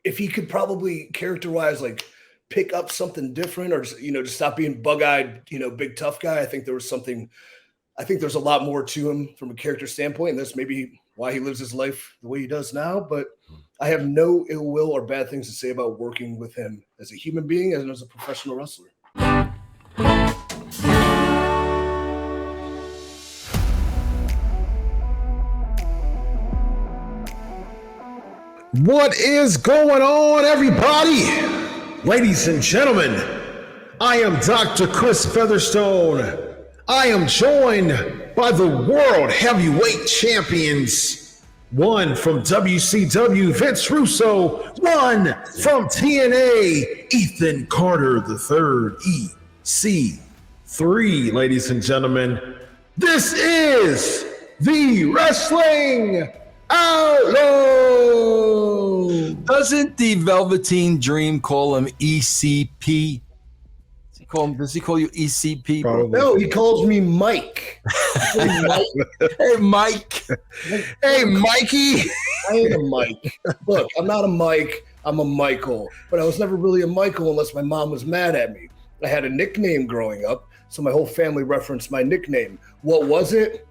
if he could probably characterize like pick up something different or just stop being bug-eyed, big tough guy. I think there's a lot more to him from a character standpoint, and that's maybe why he lives his life the way he does now. But I have no ill will or bad things to say about working with him as a human being and as a professional wrestler. What is going on, everybody? Ladies and gentlemen, I am Dr. Chris Featherstone. I am joined by the World Heavyweight Champions. One from WCW, Vince Russo. One from TNA, Ethan Carter III, EC3. Ladies and gentlemen, this is the Wrestling Outlaws. Doesn't the Velveteen Dream call him ECP? Does he call you ECP? Bro? No, he calls me Mike. Hey, Mike. Hey, Mikey. I ain't a Mike. Look, I'm not a Mike. I'm a Michael. But I was never really a Michael unless my mom was mad at me. I had a nickname growing up, so my whole family referenced my nickname. What was it?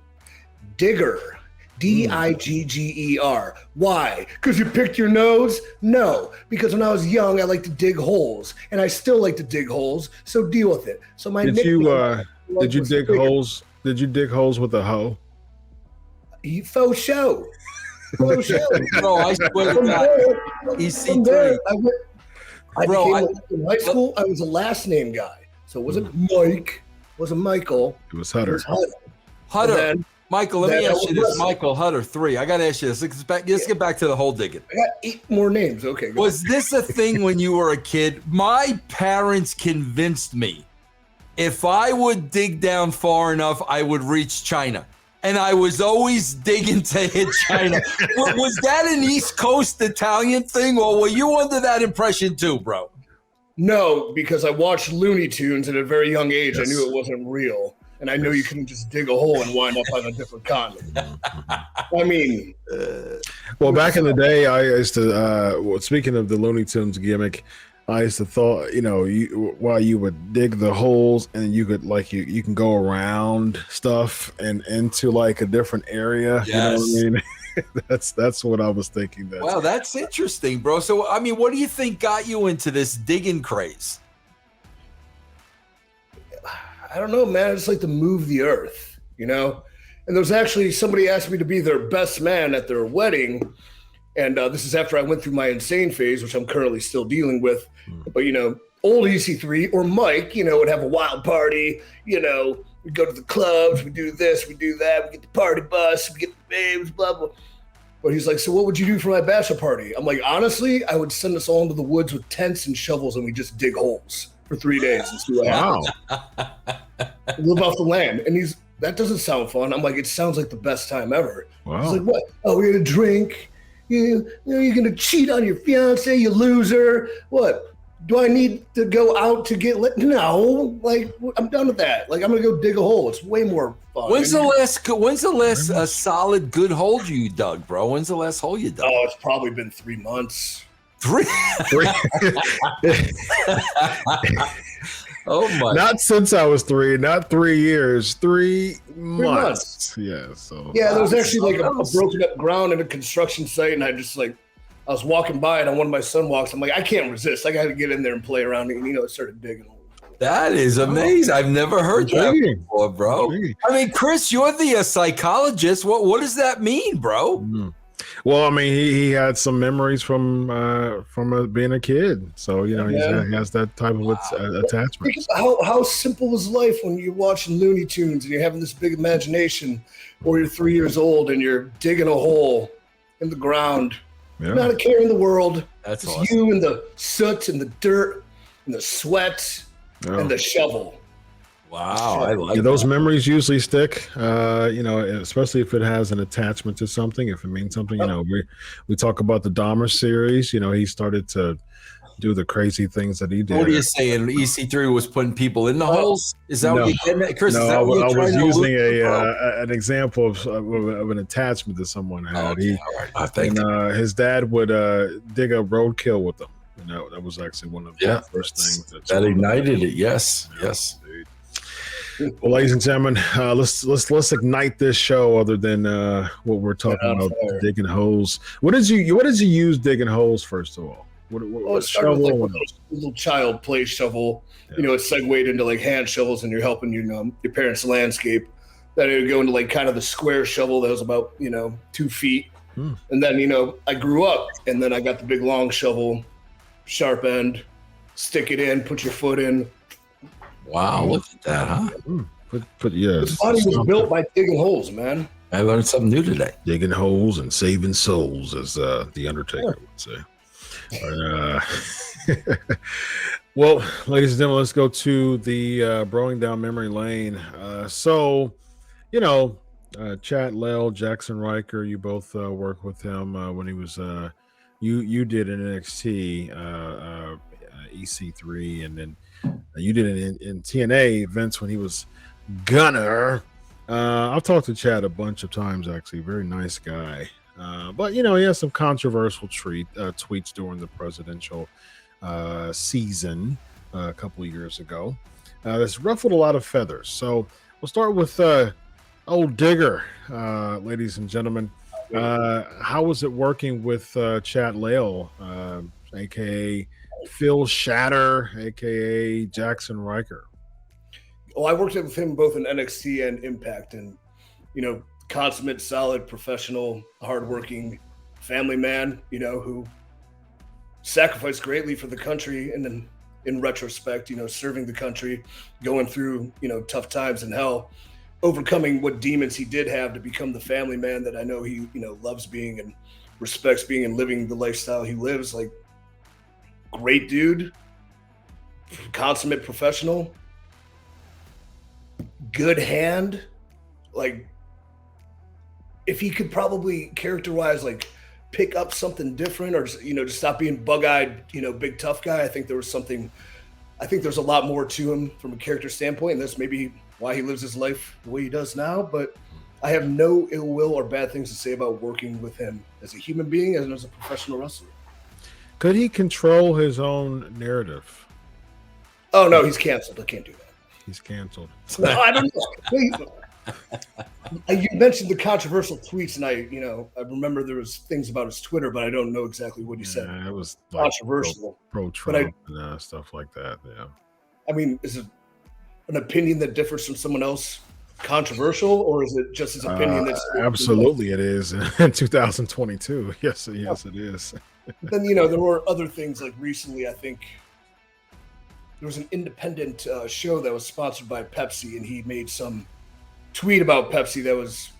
Digger. Digger. Why? Because you picked your nose? No, because when I was young, I liked to dig holes, and I still like to dig holes. So deal with it. So my did you dig Digger. Holes? Did you dig holes with a hoe? Faux show. Faux show. Bro, I swear to God. EC3. In high school, I was a last name guy, so it wasn't Mike. It wasn't Michael. It was Hutter. Hutter. Michael, let me ask you this. Michael Hutter 3. I got to ask you this. Let's get back to the whole digging. I got 8 more names. Okay. Was this a thing when you were a kid? My parents convinced me if I would dig down far enough, I would reach China. And I was always digging to hit China. Was that an East Coast Italian thing, or were you under that impression too, bro? No, because I watched Looney Tunes at a very young age. Yes. I knew it wasn't real. And I know you couldn't just dig a hole and wind up on a different continent. I mean, well, back in the day, I used to. Speaking of the Looney Tunes gimmick, I used to thought, while you would dig the holes and you could you can go around stuff and into like a different area. Yes. You know what I mean? That's what I was thinking. Wow, that's interesting, bro. So, I mean, what do you think got you into this digging craze? I don't know, man. I just like to move the earth, And there was actually somebody asked me to be their best man at their wedding. And this is after I went through my insane phase, which I'm currently still dealing with. But, old EC3 or Mike, would have a wild party. We'd go to the clubs. We do this, we do that. We get the party bus, we get the babes, blah, blah. But he's like, so what would you do for my bachelor party? I'm like, honestly, I would send us all into the woods with tents and shovels and we just dig holes for 3 days and see what happens. Live off the land. And that doesn't sound fun. I'm like, it sounds like the best time ever. Wow. He's like, what? Oh, we're gonna drink. You're gonna cheat on your fiance, you loser. What? Do I need to go out to get lit? No, I'm done with that. I'm gonna go dig a hole. It's way more fun. When's the last solid good hole you dug, bro? When's the last hole you dug? Oh, it's probably been 3 months. 3? Oh my! Not since I was 3, not 3 years, 3 months. Yeah. So yeah, there was actually a broken up ground in a construction site, and I was walking by, and on one of my son walks, I'm like, I can't resist. I got to get in there and play around, and I started digging. That is amazing. I've never heard that before, bro. I mean, Chris, you're the psychologist. What does that mean, bro? Mm-hmm. Well, I mean, he had some memories from being a kid, so he has that type of attachment. How simple is life when you're watching Looney Tunes and you're having this big imagination, or you're 3 years old and you're digging a hole in the ground, not a care in the world. That's it's awesome. You and the soot and the dirt and the sweat and the shovel. Wow, I like those memories usually stick, especially if it has an attachment to something, if it means something. We talk about the Dahmer series. He started to do the crazy things that he did. What are you saying? EC3 was putting people in the holes? Is that No. what you're getting at? Chris, No, is that what you're I was trying to using allude to, bro? an example of an attachment that someone had. Okay, all right. I think His dad would dig a roadkill with him. That was actually one of the first things that ignited it. Yes. Well, ladies and gentlemen, let's ignite this show. Other than what we're talking about, digging holes. What did you use digging holes first of all? It started with like a little child play shovel. Yeah. It segued into like hand shovels, and you're helping your parents' landscape. Then it would go into like kind of the square shovel that was about 2 feet. And then I grew up, and then I got the big long shovel, sharp end, stick it in, put your foot in. Wow, look at that, huh? His body was built by digging holes, man. I learned something new today. Digging holes and saving souls, as the Undertaker would say. Well, ladies and gentlemen, let's go to the Broing Down Memory Lane. Chad Lell, Jaxson Ryker, you both worked with him when he was you did an NXT EC3, and then you did it in TNA events when he was Gunner. I've talked to Chad a bunch of times, actually. Very nice guy. But, he has some controversial tweets during the presidential season a couple of years ago. That's ruffled a lot of feathers. So we'll start with old Digger, ladies and gentlemen. How was it working with Chad Lale, a.k.a. Phil Shatter, a.k.a. Jaxson Ryker? Well, I worked with him both in NXT and Impact, and, consummate, solid, professional, hardworking family man, who sacrificed greatly for the country. And then in retrospect, serving the country, going through, tough times and hell, overcoming what demons he did have to become the family man that I know he, loves being and respects being and living the lifestyle he lives. Like, great dude, consummate professional, good hand. Like, if he could probably characterize, like, pick up something different, or just stop being bug-eyed, big tough guy. I think there's a lot more to him from a character standpoint, and that's maybe why he lives his life the way he does now. But I have no ill will or bad things to say about working with him as a human being and as a professional wrestler. Could he control his own narrative? Oh no, he's canceled. I can't do that. He's canceled. No, I don't know. You mentioned the controversial tweets, and I remember there was things about his Twitter, but I don't know exactly what he said. It was controversial, pro Trump and stuff like that. Yeah. I mean, is it an opinion that differs from someone else controversial, or is it just his opinion? That's absolutely, it is in 2022. Yes, it is. Then there were other things, like recently. I think there was an independent show that was sponsored by Pepsi, and he made some tweet about Pepsi that was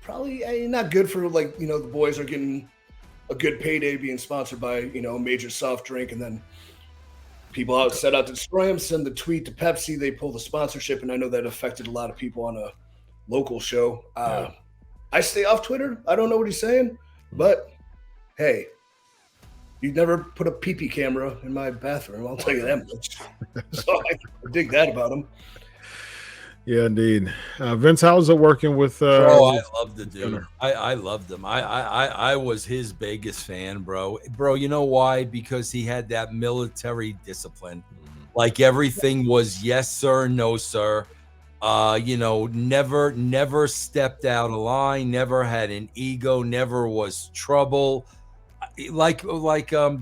probably not good for, like, the boys are getting a good payday being sponsored by a major soft drink, and then people set out to destroy him, send the tweet to Pepsi, they pull the sponsorship, and I know that affected a lot of people on a local show. I stay off Twitter. I don't know what he's saying, but hey, you'd never put a pee-pee camera in my bathroom, I'll tell you that much. So I dig that about him. Yeah, indeed. Vince, how's it working with? I loved the dude. I loved him. I was his biggest fan, bro. Bro, you know why? Because he had that military discipline. Like, everything was yes sir, no sir. Never stepped out of line. Never had an ego. Never was trouble. Like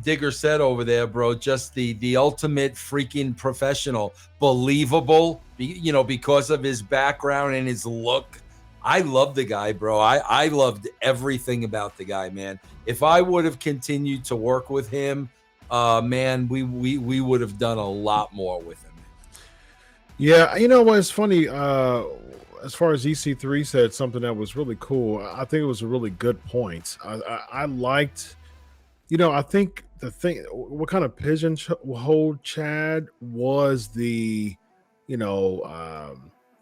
Digger said over there, bro, just the ultimate freaking professional, believable, because of his background and his look. I love the guy, bro. I loved everything about the guy, man. If I would have continued to work with him, man, we would have done a lot more with him. Yeah, what's funny, as far as EC3 said, something that was really cool. I think it was a really good point. I liked, I think the thing, what kind of pigeonholed Chad was the,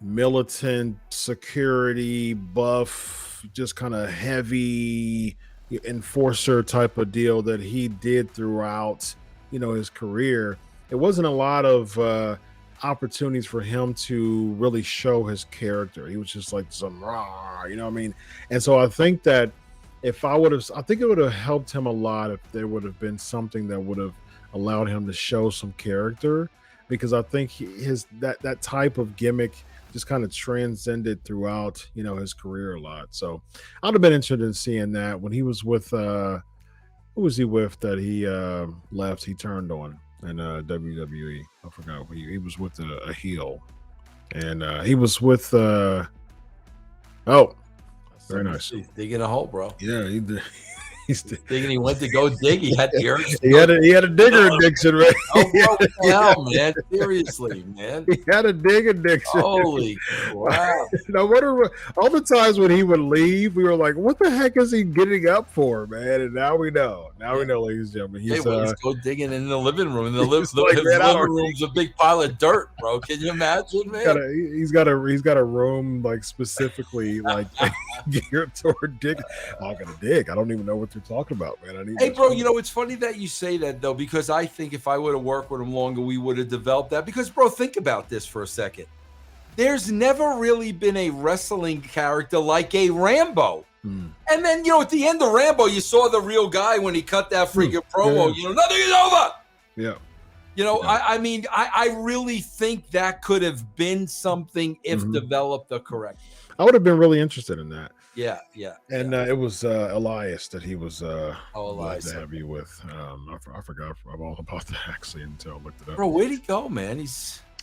militant security buff, just kind of heavy, enforcer type of deal that he did throughout, his career. It wasn't a lot of opportunities for him to really show his character. He was just like some rah, you know what I mean? And so I think that I think it would have helped him a lot if there would have been something that would have allowed him to show some character, because I think that type of gimmick just kind of transcended throughout, his career a lot. So I'd have been interested in seeing that when he was with who was he with that he left, he turned on in WWE. I forgot. He was with a heel, and he was with very nice. He's digging a hole, bro. Yeah, he did. He's thinking he went to go dig. He had the urge. He had a digger addiction, right? Oh, bro, what the hell, man? Seriously, man. He had a dig addiction. Holy wow! No wonder all the times when he would leave, we were like, "What the heck is he getting up for, man?" And now we know. Now we know, ladies and gentlemen. He's go digging in the living room. In the living room's a big pile of dirt, bro. Can you imagine, man? He's got a room like specifically like geared toward dig. Oh, I got to dig. I don't even know what you're talking about, man. Hey, bro, it's funny that you say that, though, because I think if I would have worked with him longer, we would have developed that. Because, bro, think about this for a second. There's never really been a wrestling character like a Rambo. And then, at the end of Rambo, you saw the real guy when he cut that freaking promo. Nothing is over. Yeah. I mean, I really think that could have been something if developed the correct. I would have been really interested in that. Yeah. And it was Elias that he was Elias to have you with. I forgot all about that actually until I looked it up. Bro, where'd he go, man?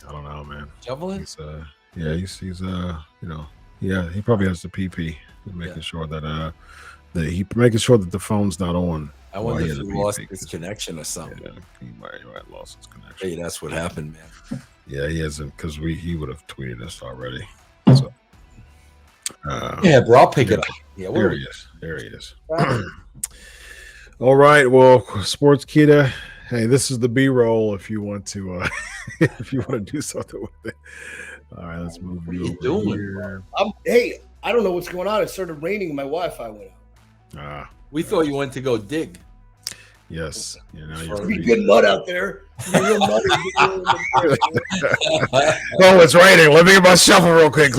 I don't know, man. Javelin? He's he probably has the PP, making sure that making sure that the phone's not on. I wonder if he lost his connection or something. Yeah, he might have lost his connection. Hey, that's what happened, man. Yeah, he hasn't, because he would have tweeted us already. So bro, I'll pick it up. Yeah, there he is. All right, well, Sportskeeda, hey, this is the B-roll if you want to do something with it. All right, let's move. What are you doing? Here. Hey, I don't know what's going on. It started raining and my Wi-Fi went out. We thought you went to go dig. Yes. It'd be good mud out there. Real mud. Oh, it's raining. Let me get my shovel real quick.